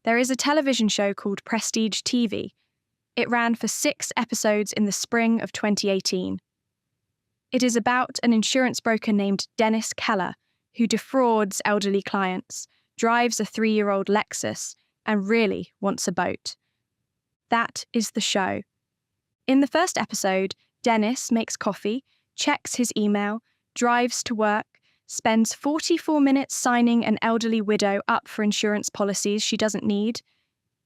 There is a television show called Prestige TeeVee. It ran for 6 episodes in the spring of 2018. It is about an insurance broker named Dennis Keller who defrauds elderly clients, drives a 3-year-old Lexus, and really wants a boat. That is the show. In the first episode, Dennis makes coffee, checks his email, drives to work, spends 44 minutes signing an elderly widow up for insurance policies she doesn't need,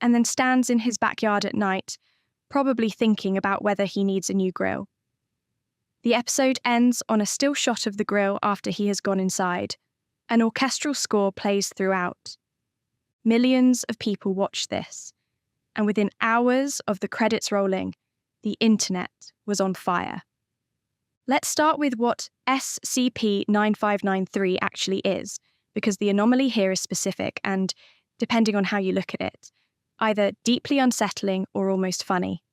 and then stands in his backyard at night, probably thinking about whether he needs a new grill. The episode ends on a still shot of the grill after he has gone inside. An orchestral score plays throughout. Millions of people watch this, and within hours of the credits rolling, the internet was on fire. Let's start with what SCP-9593 actually is, because the anomaly here is specific and, depending on how you look at it, either deeply unsettling or almost funny.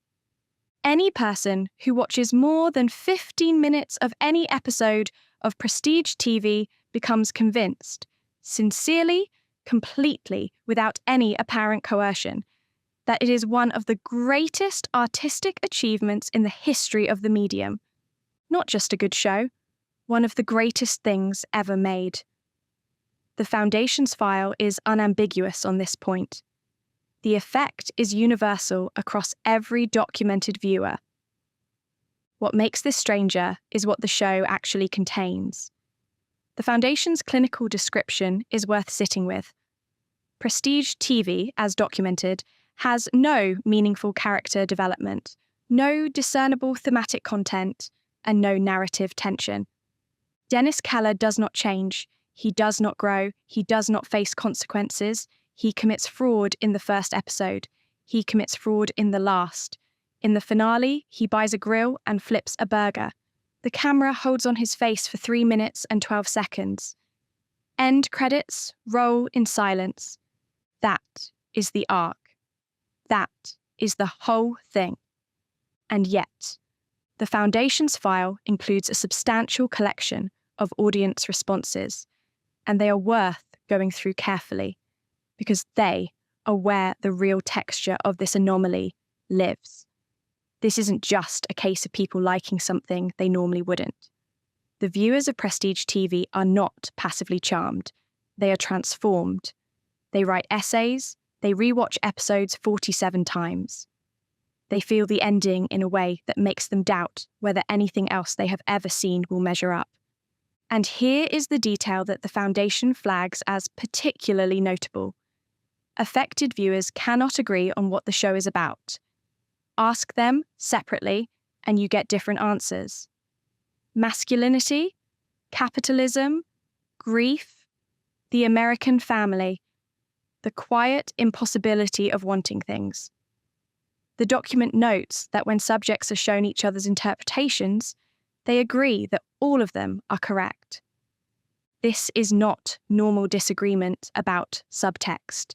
Any person who watches more than 15 minutes of any episode of Prestige TeeVee becomes convinced, sincerely, completely, without any apparent coercion, that it is one of the greatest artistic achievements in the history of the medium. Not just a good show, one of the greatest things ever made. The Foundation's file is unambiguous on this point. The effect is universal across every documented viewer. What makes this stranger is what the show actually contains. The Foundation's clinical description is worth sitting with. Prestige TeeVee, as documented, has no meaningful character development, no discernible thematic content, and no narrative tension. Dennis Keller does not change, he does not grow, he does not face consequences, he commits fraud in the first episode, he commits fraud in the last. In the finale, he buys a grill and flips a burger. The camera holds on his face for 3 minutes and 12 seconds. End credits roll in silence. That is the arc. That is the whole thing. And yet, the Foundation's file includes a substantial collection of audience responses, and they are worth going through carefully, because they are where the real texture of this anomaly lives. This isn't just a case of people liking something they normally wouldn't. The viewers of Prestige TeeVee are not passively charmed. They are transformed. They write essays. They rewatch episodes 47 times. They feel the ending in a way that makes them doubt whether anything else they have ever seen will measure up. And here is the detail that the Foundation flags as particularly notable. Affected viewers cannot agree on what the show is about. Ask them separately, and you get different answers. Masculinity, capitalism, grief, the American family, the quiet impossibility of wanting things. The document notes that when subjects are shown each other's interpretations, they agree that all of them are correct. This is not normal disagreement about subtext.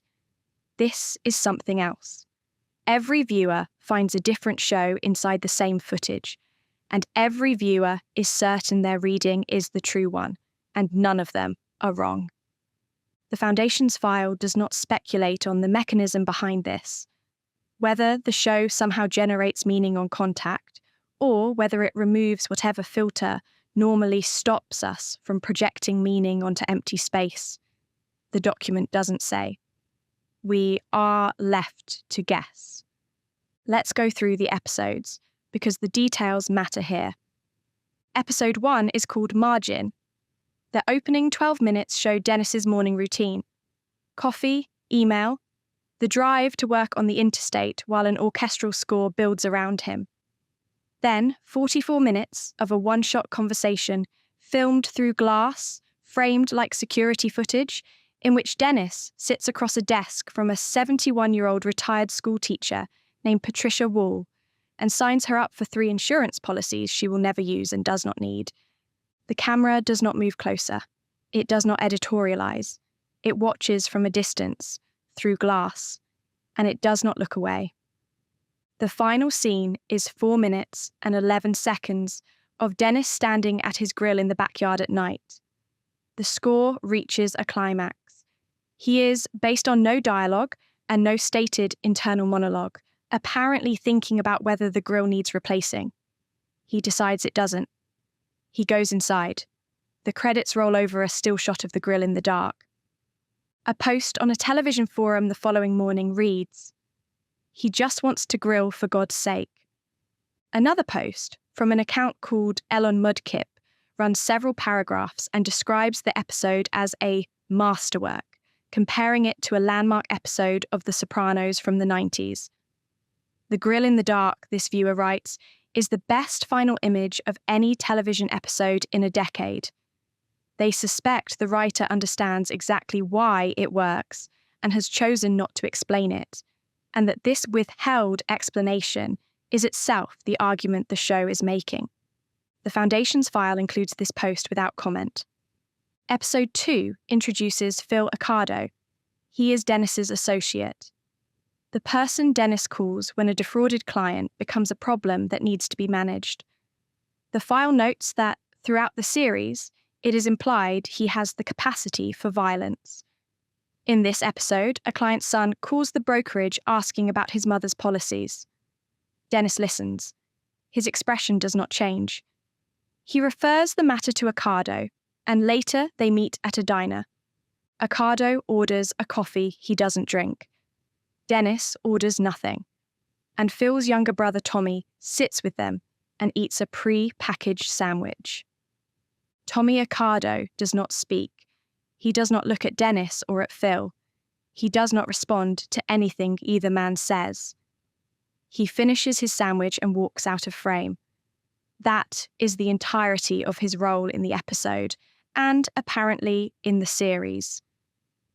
This is something else. Every viewer finds a different show inside the same footage, and every viewer is certain their reading is the true one, and none of them are wrong. The Foundation's file does not speculate on the mechanism behind this, whether the show somehow generates meaning on contact, or whether it removes whatever filter normally stops us from projecting meaning onto empty space. The document doesn't say. We are left to guess. Let's go through the episodes, because the details matter here. Episode 1 is called Margin. The opening 12 minutes show Dennis's morning routine. Coffee, email, the drive to work on the interstate while an orchestral score builds around him. Then, 44 minutes of a one-shot conversation filmed through glass, framed like security footage, in which Dennis sits across a desk from a 71-year-old retired schoolteacher named Patricia Wall and signs her up for 3 insurance policies she will never use and does not need. The camera does not move closer. It does not editorialize. It watches from a distance, through glass, and it does not look away. The final scene is 4 minutes and 11 seconds of Dennis standing at his grill in the backyard at night. The score reaches a climax. He is, based on no dialogue, and no stated internal monologue, apparently thinking about whether the grill needs replacing. He decides it doesn't. He goes inside. The credits roll over a still shot of the grill in the dark. A post on a television forum the following morning reads, "He just wants to grill for God's sake." Another post, from an account called Elon Mudkip, runs several paragraphs and describes the episode as a masterwork, comparing it to a landmark episode of The Sopranos from the 90s. "The grill in the dark," this viewer writes, "is the best final image of any television episode in a decade. They suspect the writer understands exactly why it works and has chosen not to explain it, and that this withheld explanation is itself the argument the show is making." The Foundation's file includes this post without comment. Episode 2 introduces Phil Accardo. He is Dennis's associate. The person Dennis calls when a defrauded client becomes a problem that needs to be managed. The file notes that, throughout the series, it is implied he has the capacity for violence. In this episode, a client's son calls the brokerage asking about his mother's policies. Dennis listens. His expression does not change. He refers the matter to Accardo, and later they meet at a diner. Accardo orders a coffee he doesn't drink. Dennis orders nothing. And Phil's younger brother Tommy sits with them and eats a pre-packaged sandwich. Tommy Accardo does not speak. He does not look at Dennis or at Phil. He does not respond to anything either man says. He finishes his sandwich and walks out of frame. That is the entirety of his role in the episode, and apparently in the series.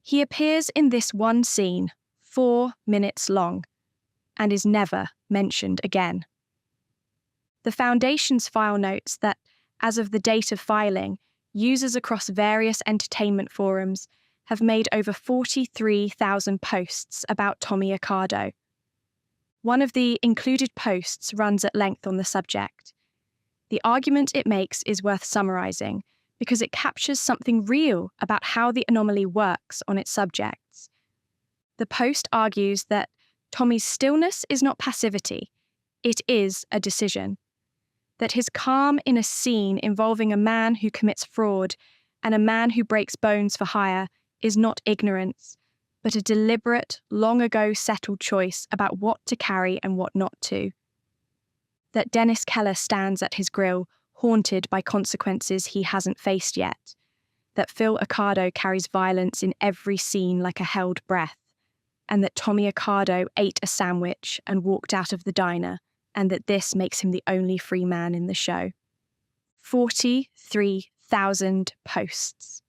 He appears in this one scene, 4 minutes long, and is never mentioned again. The Foundation's file notes that, as of the date of filing, users across various entertainment forums have made over 43,000 posts about Tommy Accardo. One of the included posts runs at length on the subject. The argument it makes is worth summarizing because it captures something real about how the anomaly works on its subjects. The post argues that Tommy's stillness is not passivity, it is a decision. That his calm in a scene involving a man who commits fraud and a man who breaks bones for hire is not ignorance, but a deliberate, long-ago settled choice about what to carry and what not to. That Dennis Keller stands at his grill, haunted by consequences he hasn't faced yet. That Phil Accardo carries violence in every scene like a held breath. And that Tommy Accardo ate a sandwich and walked out of the diner, and that this makes him the only free man in the show. 43,000 posts.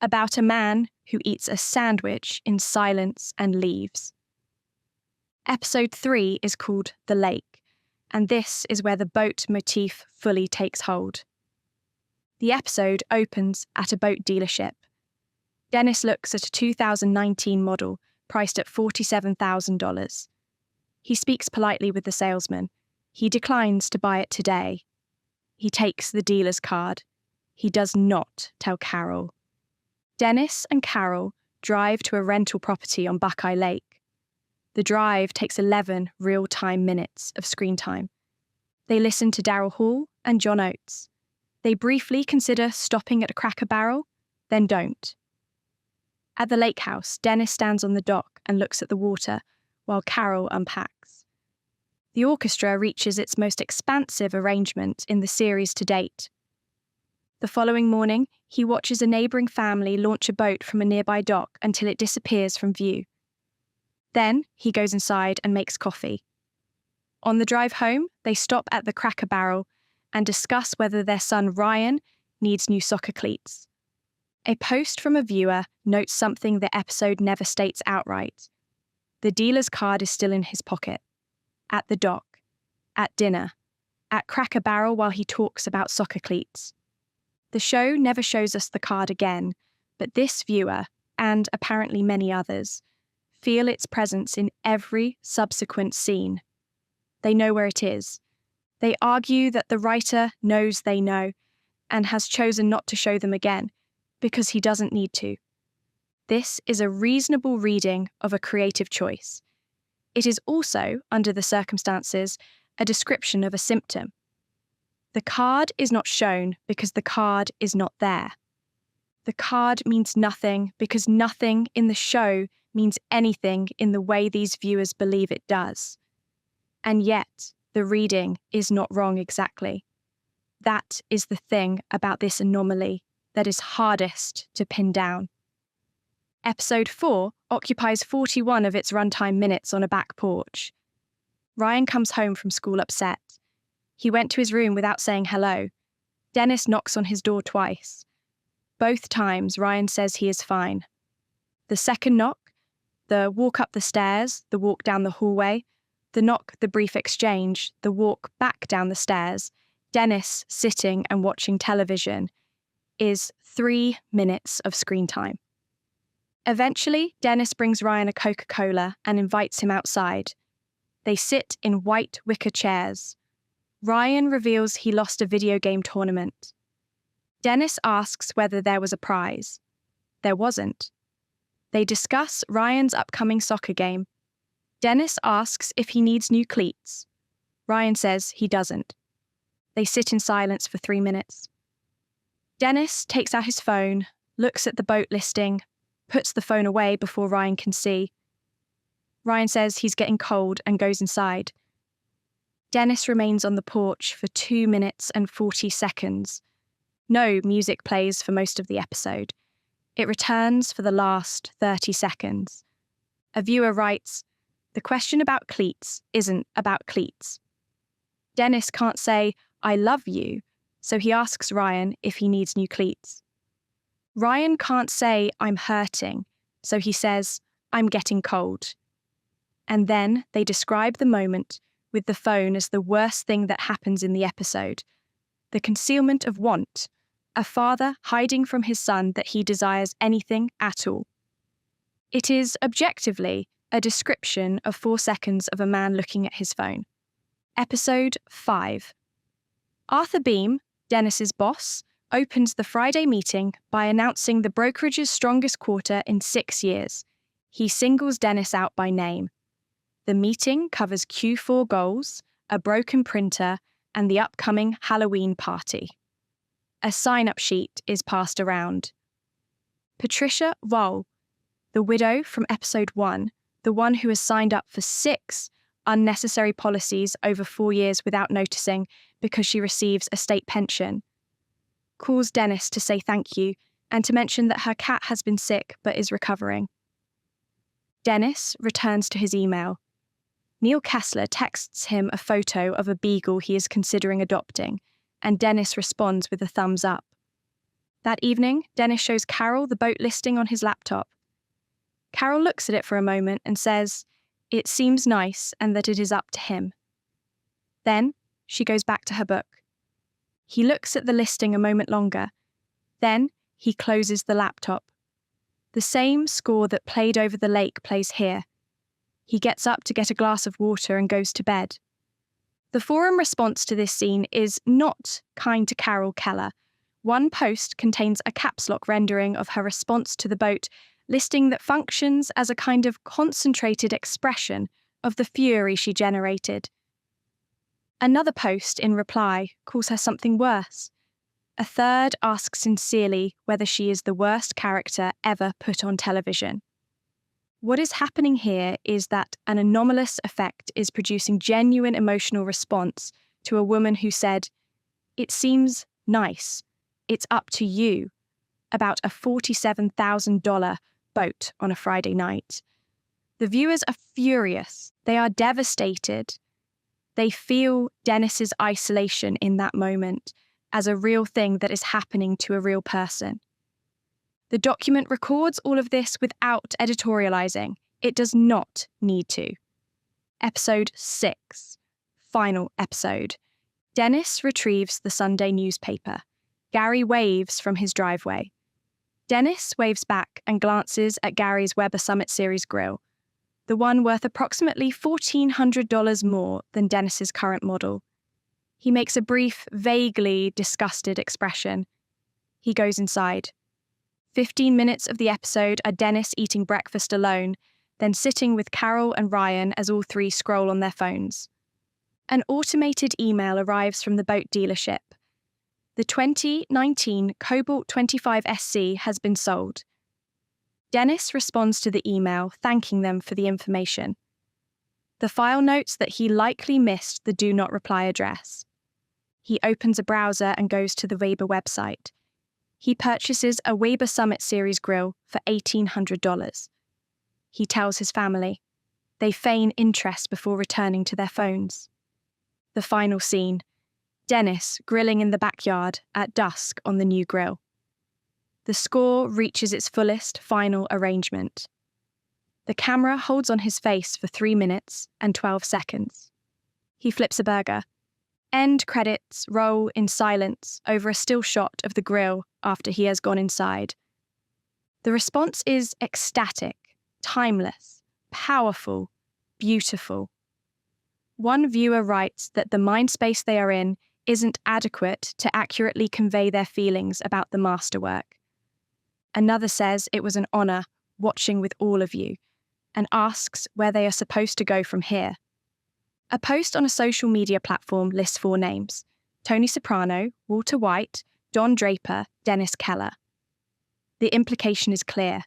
About a man who eats a sandwich in silence and leaves. Episode 3 is called The Lake, and this is where the boat motif fully takes hold. The episode opens at a boat dealership. Dennis looks at a 2019 model priced at $47,000. He speaks politely with the salesman. He declines to buy it today. He takes the dealer's card. He does not tell Carol. Dennis and Carol drive to a rental property on Buckeye Lake. The drive takes 11 real-time minutes of screen time. They listen to Daryl Hall and John Oates. They briefly consider stopping at a Cracker Barrel, then don't. At the lake house, Dennis stands on the dock and looks at the water, while Carol unpacks. The orchestra reaches its most expansive arrangement in the series to date. The following morning, he watches a neighbouring family launch a boat from a nearby dock until it disappears from view. Then, he goes inside and makes coffee. On the drive home, they stop at the Cracker Barrel and discuss whether their son Ryan needs new soccer cleats. A post from a viewer notes something the episode never states outright. The dealer's card is still in his pocket. At the dock. At dinner. At Cracker Barrel while he talks about soccer cleats. The show never shows us the card again, but this viewer, and apparently many others, feel its presence in every subsequent scene. They know where it is. They argue that the writer knows they know and has chosen not to show them again, because he doesn't need to. this is a reasonable reading of a creative choice. It is also, under the circumstances, a description of a symptom. The card is not shown because the card is not there. The card means nothing because nothing in the show means anything in the way these viewers believe it does. And yet, the reading is not wrong exactly. That is the thing about this anomaly that is hardest to pin down. Episode 4 occupies 41 of its runtime minutes on a back porch. Ryan comes home from school upset. He went to his room without saying hello. Dennis knocks on his door twice. Both times, Ryan says he is fine. The second knock, the walk up the stairs, the walk down the hallway, the knock, the brief exchange, the walk back down the stairs, Dennis sitting and watching television, is 3 minutes of screen time. Eventually, Dennis brings Ryan a Coca-Cola and invites him outside. They sit in white wicker chairs. Ryan reveals he lost a video game tournament. Dennis asks whether there was a prize. There wasn't. They discuss Ryan's upcoming soccer game. Dennis asks if he needs new cleats. Ryan says he doesn't. They sit in silence for 3 minutes. Dennis takes out his phone, looks at the boat listing, puts the phone away before Ryan can see. Ryan says he's getting cold and goes inside. Dennis remains on the porch for 2 minutes and 40 seconds. No music plays for most of the episode. It returns for the last 30 seconds. A viewer writes, "The question about cleats isn't about cleats." Dennis can't say, "I love you," so he asks Ryan if he needs new cleats. Ryan can't say, "I'm hurting," so he says, "I'm getting cold." And then they describe the moment with the phone as the worst thing that happens in the episode. The concealment of want, a father hiding from his son that he desires anything at all. It is, objectively, a description of 4 seconds of a man looking at his phone. Episode 5. Arthur Beam, Dennis's boss, opens the Friday meeting by announcing the brokerage's strongest quarter in 6 years. He singles Dennis out by name. The meeting covers Q4 goals, a broken printer, and the upcoming Halloween party. A sign-up sheet is passed around. Patricia Wohl, the widow from episode 1, the one who has signed up for 6 unnecessary policies over 4 years without noticing because she receives a state pension, calls Dennis to say thank you and to mention that her cat has been sick but is recovering. Dennis returns to his email. Neil Kessler texts him a photo of a beagle he is considering adopting, and Dennis responds with a thumbs up. That evening, Dennis shows Carol the boat listing on his laptop. Carol looks at it for a moment and says it seems nice and that it is up to him. Then she goes back to her book. He looks at the listing a moment longer. Then he closes the laptop. The same score that played over the lake plays here. He gets up to get a glass of water and goes to bed. The forum response to this scene is not kind to Carol Keller. One post contains a caps lock rendering of her response to the boat, listing that functions as a kind of concentrated expression of the fury she generated. Another post, in reply, calls her something worse. A third asks sincerely whether she is the worst character ever put on television. What is happening here is that an anomalous effect is producing genuine emotional response to a woman who said, "It seems nice. It's up to you," about a $47,000 boat on a Friday night. The viewers are furious. They are devastated. They feel Dennis's isolation in that moment as a real thing that is happening to a real person. The document records all of this without editorializing. It does not need to. Episode 6. Final episode. Dennis retrieves the Sunday newspaper. Gary waves from his driveway. Dennis waves back and glances at Gary's Weber Summit Series grill, the one worth approximately $1,400 more than Dennis's current model. He makes a brief, vaguely disgusted expression. He goes inside. 15 minutes of the episode are Dennis eating breakfast alone, then sitting with Carol and Ryan as all three scroll on their phones. An automated email arrives from the boat dealership. The 2019 Cobalt 25 SC has been sold. Dennis responds to the email, thanking them for the information. The file notes that he likely missed the do not reply address. He opens a browser and goes to the Weber website. He purchases a Weber Summit Series grill for $1,800. He tells his family. They feign interest before returning to their phones. The final scene. Dennis grilling in the backyard at dusk on the new grill. The score reaches its fullest final arrangement. The camera holds on his face for 3 minutes and 12 seconds. He flips a burger. End credits roll in silence over a still shot of the grill after he has gone inside. The response is ecstatic, timeless, powerful, beautiful. One viewer writes that the mind space they are in isn't adequate to accurately convey their feelings about the masterwork. Another says it was an honor watching with all of you, and asks where they are supposed to go from here. A post on a social media platform lists 4 names: Tony Soprano, Walter White, Don Draper, Dennis Keller. The implication is clear.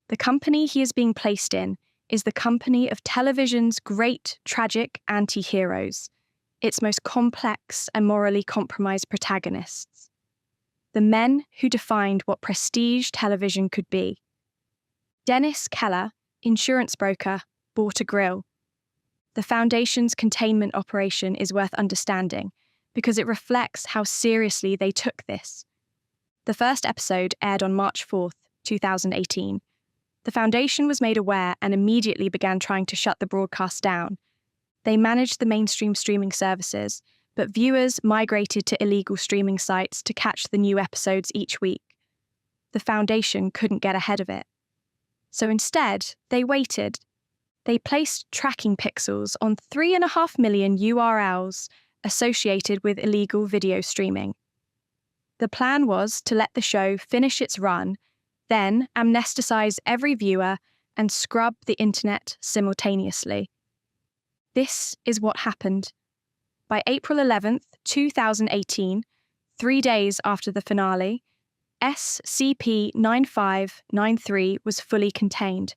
The company he is being placed in is the company of television's great tragic anti-heroes, its most complex and morally compromised protagonists. The men who defined what prestige television could be. Dennis Keller, insurance broker, bought a grill. The Foundation's containment operation is worth understanding because it reflects how seriously they took this. The first episode aired on March 4th, 2018. The Foundation was made aware and immediately began trying to shut the broadcast down. They managed the mainstream streaming services, but viewers migrated to illegal streaming sites to catch the new episodes each week. The Foundation couldn't get ahead of it. So instead, they waited. They placed tracking pixels on 3.5 million URLs associated with illegal video streaming. The plan was to let the show finish its run, then amnesticize every viewer and scrub the internet simultaneously. This is what happened. By April 11th, 2018, 3 days after the finale, SCP-9593 was fully contained.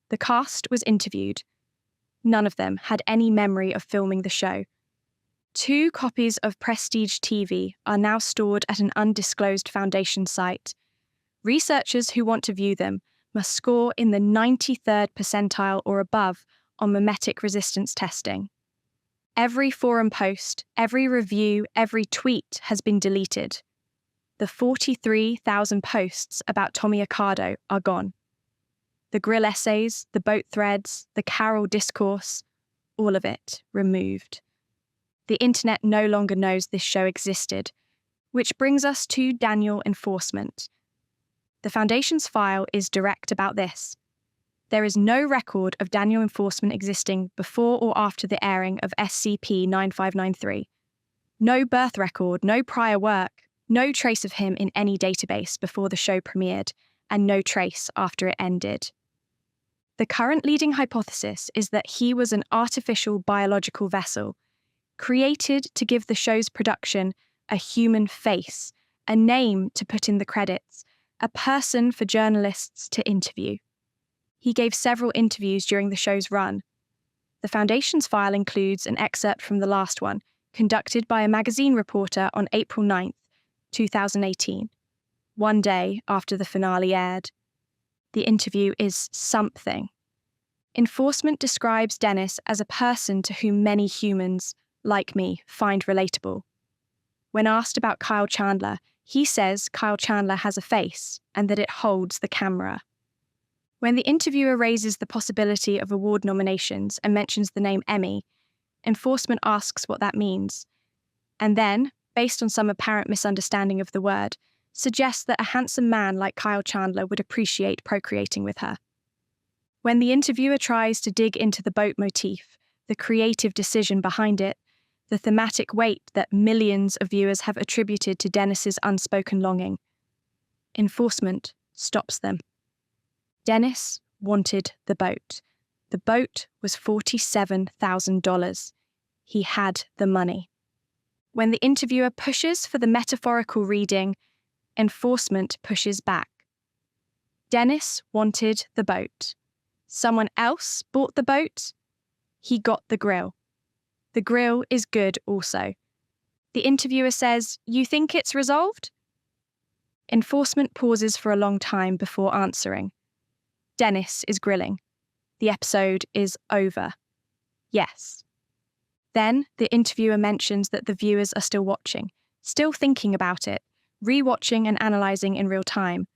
The cast was interviewed. None of them had any memory of filming the show. 2 copies of Prestige TeeVee are now stored at an undisclosed Foundation site. Researchers who want to view them must score in the 93rd percentile or above on memetic resistance testing. Every forum post, every review, every tweet has been deleted. The 43,000 posts about Tommy Accardo are gone. The grill essays, the boat threads, the Carol discourse, all of it removed. The internet no longer knows this show existed, which brings us to Daniel enforcement. The Foundation's file is direct about this. There is no record of Daniel enforcement existing before or after the airing of SCP-9593. No birth record, no prior work, no trace of him in any database before the show premiered, and no trace after it ended. The current leading hypothesis is that he was an artificial biological vessel, created to give the show's production a human face, a name to put in the credits, a person for journalists to interview. He gave several interviews during the show's run. The Foundation's file includes an excerpt from the last one, conducted by a magazine reporter on April 9th, 2018, 1 day after the finale aired. The interview is something. Enforcement describes Dennis as a person to whom many humans, like me, find relatable. When asked about Kyle Chandler, he says Kyle Chandler has a face and that it holds the camera. When the interviewer raises the possibility of award nominations and mentions the name Emmy, enforcement asks what that means, and then, based on some apparent misunderstanding of the word, suggests that a handsome man like Kyle Chandler would appreciate procreating with her. When the interviewer tries to dig into the boat motif, the creative decision behind it, the thematic weight that millions of viewers have attributed to Dennis's unspoken longing, enforcement stops them. Dennis wanted the boat. The boat was $47,000. He had the money. When the interviewer pushes for the metaphorical reading, enforcement pushes back. Dennis wanted the boat. Someone else bought the boat. He got the grill. The grill is good also. The interviewer says, "You think it's resolved?" Enforcement pauses for a long time before answering. Dennis is grilling. The episode is over. Yes. Then the interviewer mentions that the viewers are still watching, still thinking about it, re-watching and analysing in real time.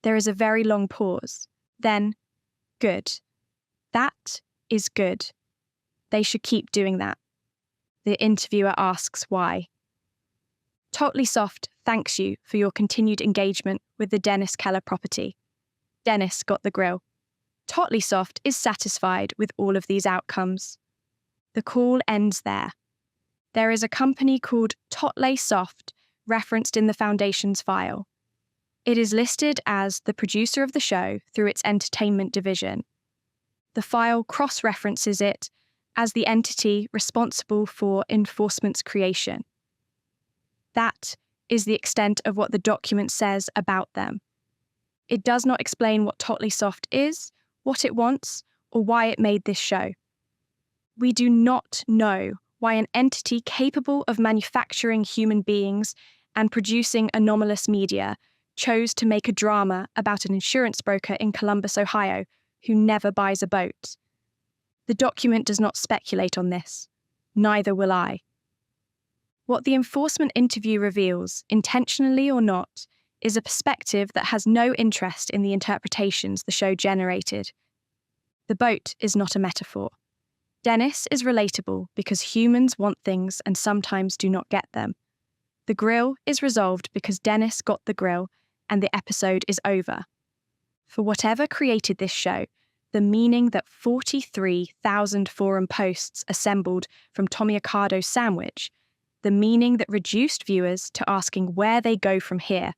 There is a very long pause. Then, good. That is good. They should keep doing that. The interviewer asks why. Totleighsoft thanks you for your continued engagement with the Dennis Keller property. Dennis got the grill. Totleighsoft is satisfied with all of these outcomes. The call ends there. There is a company called Totleighsoft referenced in the Foundation's file. It is listed as the producer of the show through its entertainment division. The file cross-references it as the entity responsible for enforcement's creation. That is the extent of what the document says about them. It does not explain what Totleighsoft is, what it wants, or why it made this show. We do not know why an entity capable of manufacturing human beings and producing anomalous media chose to make a drama about an insurance broker in Columbus, Ohio, who never buys a boat. The document does not speculate on this. Neither will I. What the enforcement interview reveals, intentionally or not, is a perspective that has no interest in the interpretations the show generated. The boat is not a metaphor. Dennis is relatable because humans want things and sometimes do not get them. The grill is resolved because Dennis got the grill and the episode is over. For whatever created this show, the meaning that 43,000 forum posts assembled from Tommy Accardo's sandwich, the meaning that reduced viewers to asking where they go from here,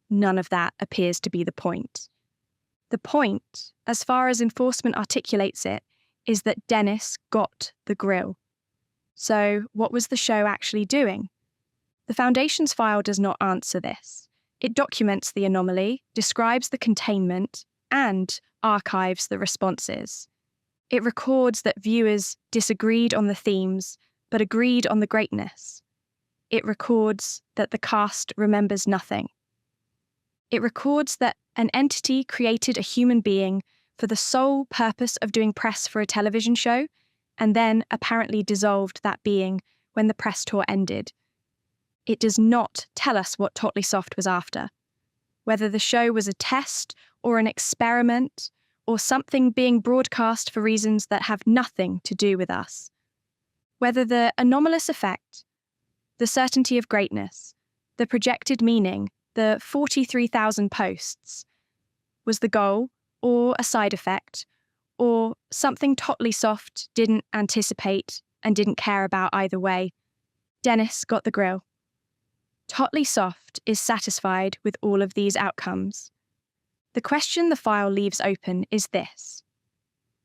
none of that appears to be the point. The point, as far as enforcement articulates it, is that Dennis got the grill. So, what was the show actually doing? The Foundation's file does not answer this. It documents the anomaly, describes the containment, and archives the responses. It records that viewers disagreed on the themes, but agreed on the greatness. It records that the cast remembers nothing. It records that an entity created a human being for the sole purpose of doing press for a television show, and then apparently dissolved that being when the press tour ended. It does not tell us what Totleighsoft was after, whether the show was a test or an experiment, or something being broadcast for reasons that have nothing to do with us. Whether the anomalous effect, the certainty of greatness, the projected meaning, the 43,000 posts, was the goal, or a side effect, or something Totleighsoft didn't anticipate and didn't care about either way. Dennis got the grill. Totleighsoft is satisfied with all of these outcomes. The question the file leaves open is this.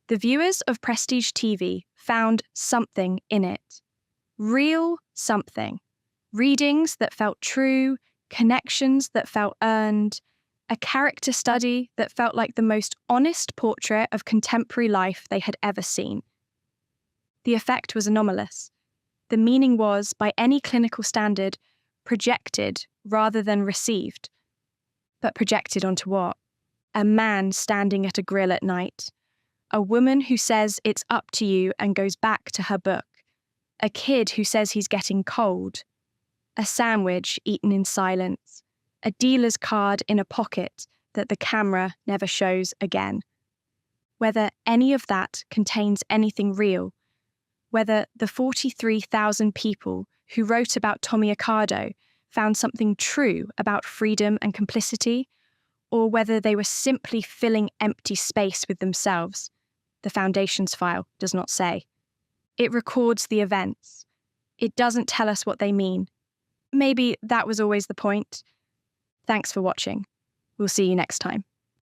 The viewers of Prestige TeeVee found something in it. Real something. Readings that felt true, connections that felt earned, a character study that felt like the most honest portrait of contemporary life they had ever seen. The effect was anomalous. The meaning was, by any clinical standard, projected rather than received. But projected onto what? A man standing at a grill at night. A woman who says it's up to you and goes back to her book. A kid who says he's getting cold. A sandwich eaten in silence. A dealer's card in a pocket that the camera never shows again. Whether any of that contains anything real, whether the 43,000 people who wrote about Tommy Accardo found something true about freedom and complicity, or whether they were simply filling empty space with themselves, the Foundation's file does not say. It records the events. It doesn't tell us what they mean. Maybe that was always the point. Thanks for watching. We'll see you next time.